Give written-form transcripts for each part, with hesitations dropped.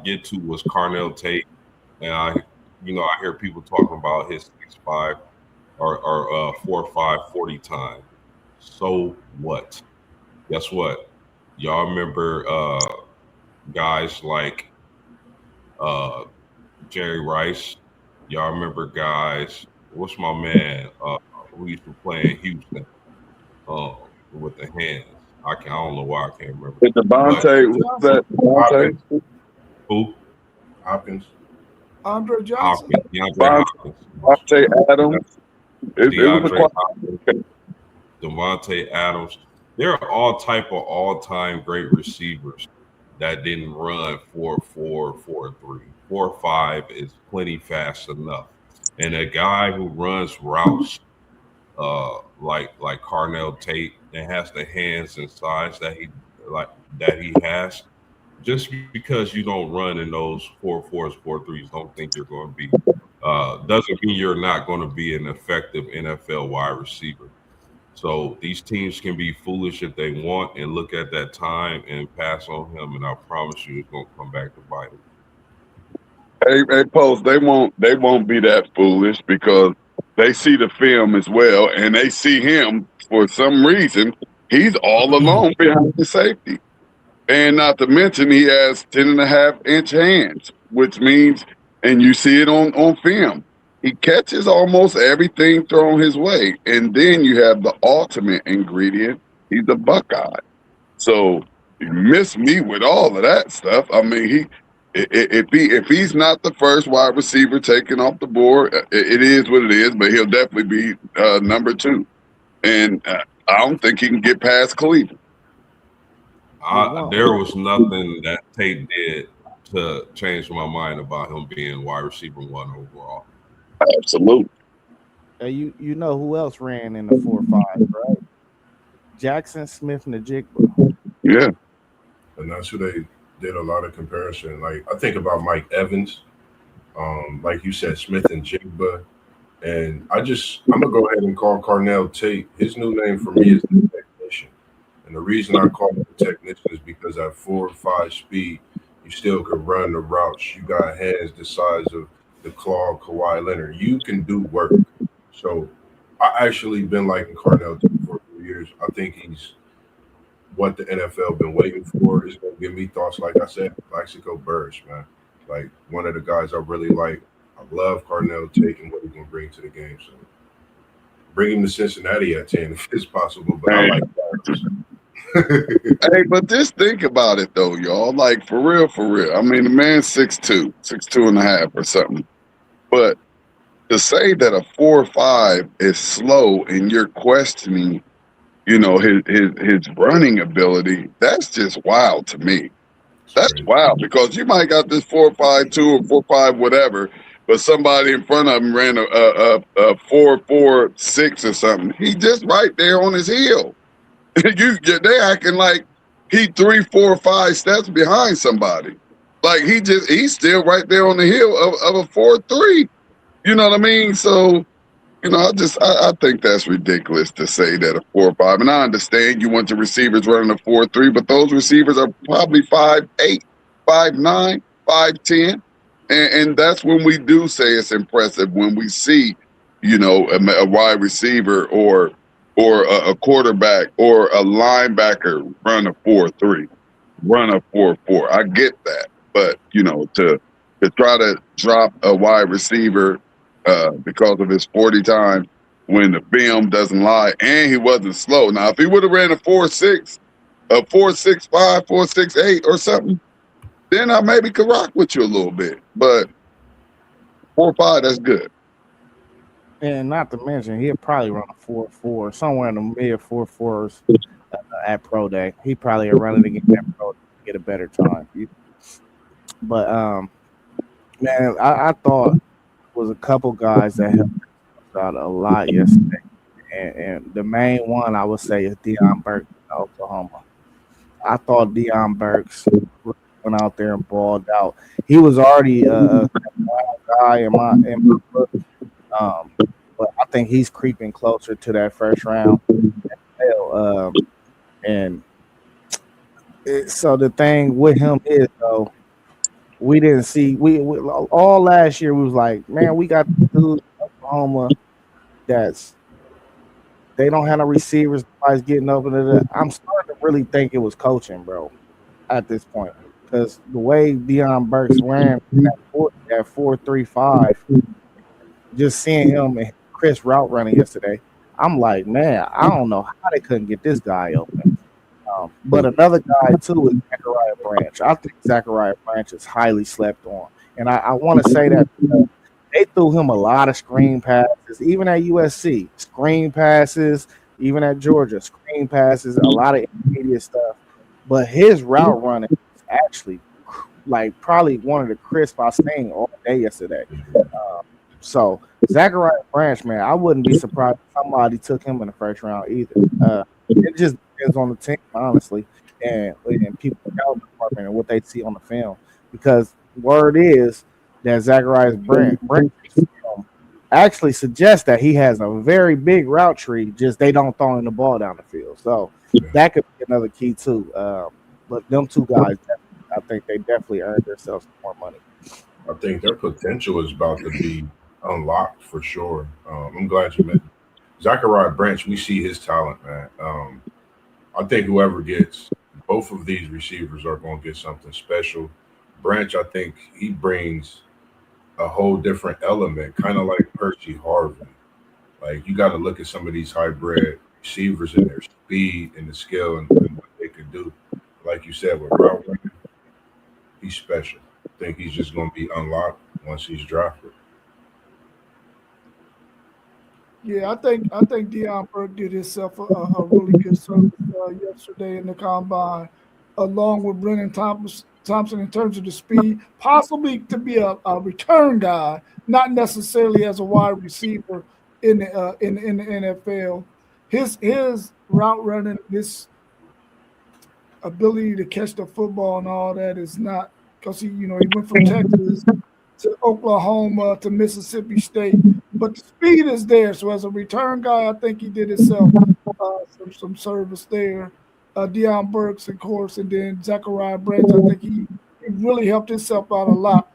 get to was Carnell Tate, and I hear people talking about his 6'5" or 4'5" 40 time. So what? Guess what? Y'all remember guys like uh, Jerry Rice? Y'all remember guys? What's my man who used to play in Houston with the hands? I don't know why I can't remember. With But Devontae, what's that? Hopkins. Devontae? who? Hopkins. Andre Johnson. Hopkins, DeAndre Devontae, Hopkins, Devontae Adams. It was a DeAndre quite. Hopkins, Devontae Adams. There are all type of all-time great receivers that didn't run 4.4, 4.3. 4.5 is plenty fast enough. And a guy who runs routes like Carnell Tate and has the hands and size like that he has, just because you don't run in those 4.4s, 4.3s, don't think you're going to be doesn't mean you're not going to be an effective NFL wide receiver. So these teams can be foolish if they want and look at that time and pass on him, and I promise you, it's going to come back to bite him. Hey, Post, they won't be that foolish because they see the film as well, and they see him for some reason. He's all alone behind the safety. And not to mention, he has 10.5-inch hands, which means, and you see it on film, he catches almost everything thrown his way. And then you have the ultimate ingredient. He's a Buckeye. So you miss me with all of that stuff. I mean, if he's not the first wide receiver taken off the board, it is what it is. But he'll definitely be number two. And I don't think he can get past Cleveland. There was nothing that Tate did to change my mind about him being wide receiver one overall. Absolutely. You know who else ran in the 4.5, right? Jackson Smith Najigba. Yeah. And that's who they did a lot of comparison. Like I think about Mike Evans, like you said, Smith and Jigba. And I'm gonna go ahead and call Carnell Tate. His new name for me is the technician. And the reason I call him the technician is because at 4.5 speed, you still can run the routes. You got hands the size of the claw of Kawhi Leonard. You can do work. So I actually been liking Carnell Tate for a few years. I think he's what the NFL been waiting for. Is going to give me thoughts, like I said, Mexico Burris, man. Like one of the guys I really like. I love Carnell Tate and what he's going to bring to the game. So bring him to Cincinnati at 10 if it's possible. But I like Burris. Hey, but just think about it though, y'all. Like for real, for real. I mean, the man's 6'2", 6'2.5" or something. But to say that a 4.5 is slow and you're questioning, his running ability, that's just wild to me. That's wild because you might got this 4.52 or 4.5 whatever, but somebody in front of him ran a 4.46 or something. He just right there on his heel. They acting like he 3, 4, 5 steps behind somebody. Like he's still right there on the heel of a 4.3. You know what I mean? So, I think that's ridiculous to say that a 4.5. And I understand you want the receivers running a 4.3, but those receivers are probably 5'8", 5'9", 5'10". And that's when we do say it's impressive when we see, a wide receiver or a quarterback or a linebacker run a 4.3, run a 4.4. I get that. But, to try to drop a wide receiver because of his 40 time when the film doesn't lie and he wasn't slow. Now, if he would have ran a 4.6, a 4.65, 4.68 or something, then I maybe could rock with you a little bit. But 4.5, that's good. And not to mention, he'll probably run a 4.4, somewhere in the mid 4.4s at Pro Day. He probably will run it again at Pro Day to get a better time. But, man, I thought was a couple guys that helped out a lot yesterday. And the main one I would say is Deion Burks in Oklahoma. I thought Deion Burks went out there and balled out. He was already a guy in my book. But I think he's creeping closer to that first round. So the thing with him is, though, we didn't see we all last year. We was like, man, we got dude in Oklahoma that's they don't have no receivers. Nobody's getting open to the. I'm starting to really think it was coaching, bro, at this point, because the way Deion Burks ran that 4-3-5, just seeing him and Chris route running yesterday, I'm like, man, I don't know how they couldn't get this guy open. But another guy too is Zachariah Branch. I think Zachariah Branch is highly slept on, and I want to say that because they threw him a lot of screen passes, even at USC, screen passes, even at Georgia, screen passes, a lot of intermediate stuff. But his route running is actually like probably one of the crisp I seen all day yesterday. Um, so Zachariah Branch, man, I wouldn't be surprised if somebody took him in the first round either. It just depends on the team, honestly, and people scouting department and what they see on the film. Because word is that Zacharias Branch actually suggests that he has a very big route tree. Just they don't throw him the ball down the field, so Yeah. that could be another key too. But them two guys, I think they definitely earned themselves more money. I think their potential is about to be unlocked for sure. I'm glad you mentioned Zachariah Branch. We see his talent, man. I think whoever gets both of these receivers are going to get something special. Branch, I think he brings a whole different element, kind of like Percy Harvin. Like you got to look at some of these hybrid receivers and their speed and the skill and what they can do. Like you said, with route running, he's special. I think he's just going to be unlocked once he's drafted. Yeah, I think Deion Burke did himself a really good service yesterday in the combine, along with Brennan Thompson in terms of the speed, possibly to be a return guy, not necessarily as a wide receiver in the NFL. His route running, his ability to catch the football and all that is not because he went from Texas to Oklahoma to Mississippi State, but the speed is there. So as a return guy, I think he did himself some service there. Deion Burks, of course, and then Zachariah Branch. I think he really helped himself out a lot.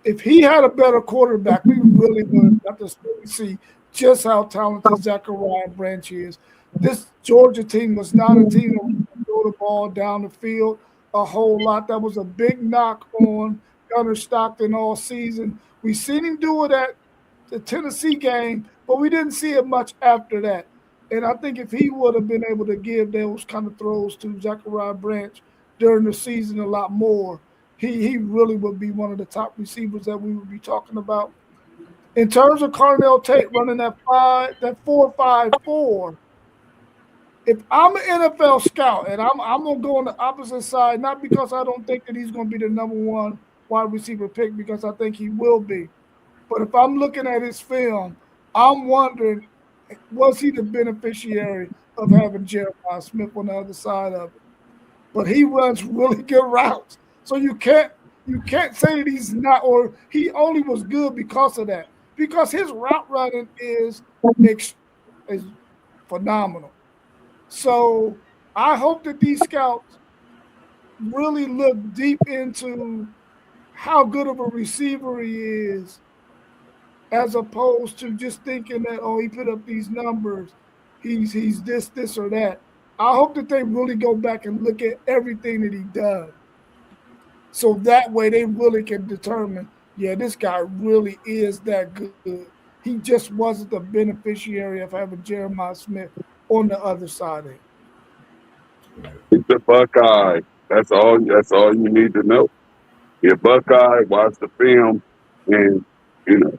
If he had a better quarterback, we really would have to see just how talented Zachariah Branch is. This Georgia team was not a team that would throw the ball down the field a whole lot. That was a big knock on Gunner Stockton all season. We seen him do it at the Tennessee game, but we didn't see it much after that. And I think if he would have been able to give those kind of throws to Zachariah Branch during the season a lot more, he really would be one of the top receivers that we would be talking about. In terms of Carnell Tate running that 4.54, if I'm an NFL scout and I'm gonna go on the opposite side, not because I don't think that he's gonna be the number one wide receiver pick, because I think he will be. But if I'm looking at his film, I'm wondering, was he the beneficiary of having Jeremiah Smith on the other side of it? But he runs really good routes. So you can't say that he's not, or he only was good because of that. Because his route running is phenomenal. So I hope that these scouts really look deep into how good of a receiver he is, as opposed to just thinking that, oh, he put up these numbers, he's this or that. I hope that they really go back and look at everything that he does, so that way they really can determine, yeah, this guy really is that good. He just wasn't the beneficiary of having Jeremiah Smith on the other side of it. He's a Buckeye. That's all. That's all you need to know. You're a Buckeye. Watch the film, and you know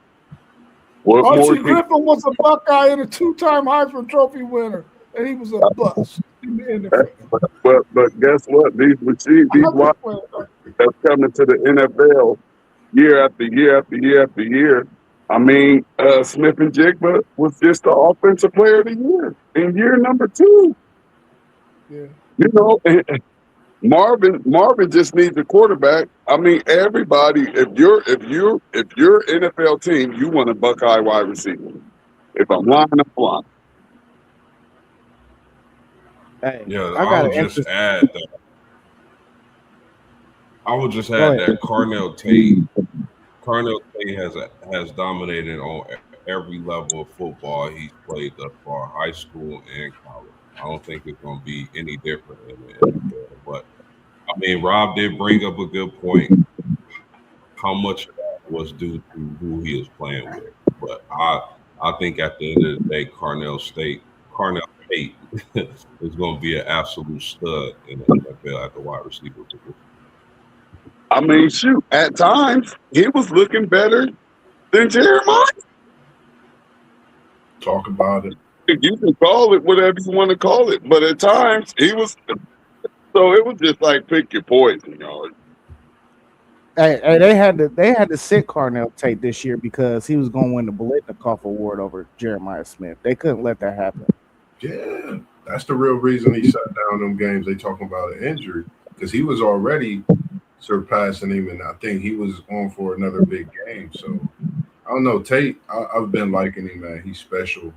what more. Archie Griffin was a Buckeye and a two-time Heisman Trophy winner, and he was a bust in the NFL. But guess what? These wide that's coming to the NFL year after year after year after year. I mean, Smith and Jigba was just the offensive player of the year in year number 2. Yeah. You know, Marvin just needs a quarterback. I mean, everybody. If you're NFL team, you want a Buckeye wide receiver. If I'm lying, I'm lying. Hey, Yeah, I got I'll an just interest. add that I would just Go add ahead. that Carnell Tate has dominated on every level of football he's played thus far, high school and college. I don't think it's going to be any different in the NFL. But I mean, Rob did bring up a good point. How much of that was due to who he was playing with? But I think at the end of the day, Carnell Tate is going to be an absolute stud in the NFL at the wide receiver position. I mean, shoot, at times he was looking better than Jeremiah. Talk about it. You can call it whatever you want to call it, but at times he was. So it was just like pick your poison, y'all. Hey, they had to sit Carnell Tate this year because he was going to win the Bolitnikoff Award over Jeremiah Smith. They couldn't let that happen. Yeah, that's the real reason he shut down them games. They talking about an injury because he was already surpassing him, and I think he was on for another big game. So I don't know, Tate. I've been liking him, man. He's special.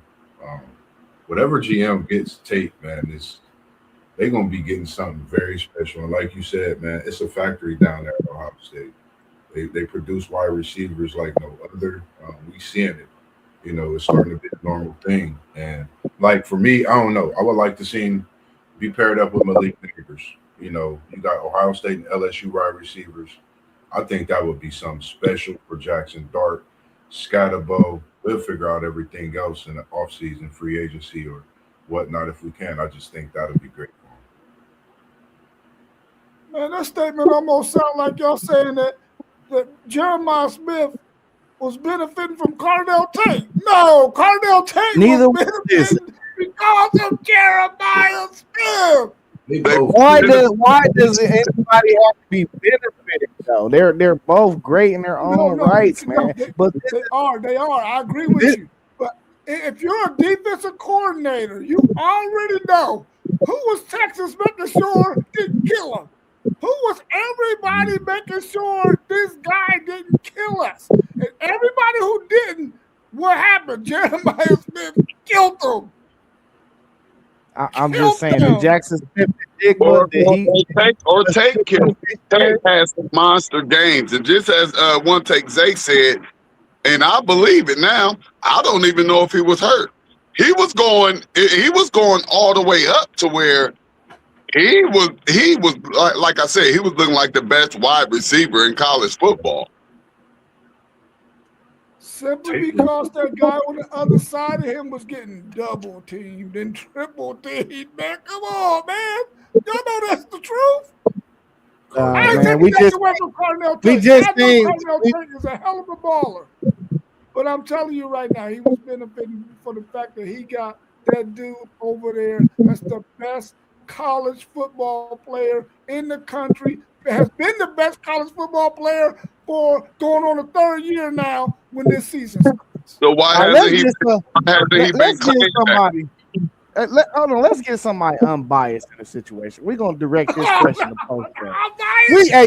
Whatever GM gets Tate, man, they're gonna be getting something very special. And like you said, man, it's a factory down there at Ohio State. They produce wide receivers like no other. We seeing it. You know, it's starting to be a normal thing. And like for me, I don't know. I would like to see him be paired up with Malik Neighbors. You know, you got Ohio State and LSU wide receivers. I think that would be something special for Jackson Dart, Scatterbo. We'll figure out everything else in the offseason, free agency or whatnot if we can. I just think that would be great for him. Man, that statement almost sounds like y'all saying that Jeremiah Smith was benefiting from Carnell Tate. No, Carnell Tate Neither was benefiting because of Jeremiah Smith. Why does anybody have to be benefited though? They're both great in their own rights, man. But they are. I agree with you. But if you're a defensive coordinator, you already know who was Texas making sure didn't kill him. Who was everybody making sure this guy didn't kill us? And everybody who didn't, what happened? Jeremiah Smith killed them. I'm just saying that Jackson Smith Tate killed. Tate has some monster games, and just as one take Zay said, and I believe it now. I don't even know if he was hurt. He was going all the way up to where he was like I said, he was looking like the best wide receiver in college football. Simply because that guy on the other side of him was getting double teamed and triple teamed. Man, come on, man. Y'all know that's the truth. I ain't taking that away from Carnell Tate. I know Carnell Tate is a hell of a baller. But I'm telling you right now, he was benefiting for the fact that he got that dude over there that's the best college football player in the country. Has been the best college football player for going on the third year now when this season starts. So why hasn't he been somebody? Let's get somebody unbiased in the situation. We're gonna direct this question to post game.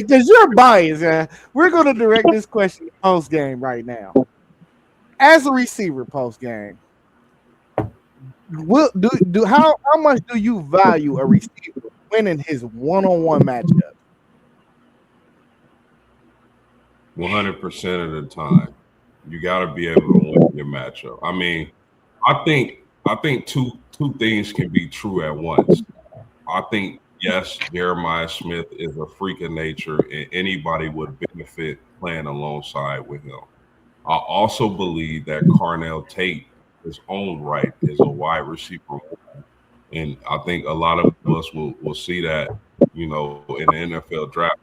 Because you're biased, man. We're gonna direct this question to post game right now. As a receiver, post game, how much do you value a receiver winning his one-on-one matchup? 100% of the time, you got to be able to win your matchup. I mean, I think two things can be true at once. I think yes, Jeremiah Smith is a freak of nature, and anybody would benefit playing alongside with him. I also believe that Carnell Tate, his own right, is a wide receiver, and I think a lot of us will see that, you know, in the NFL draft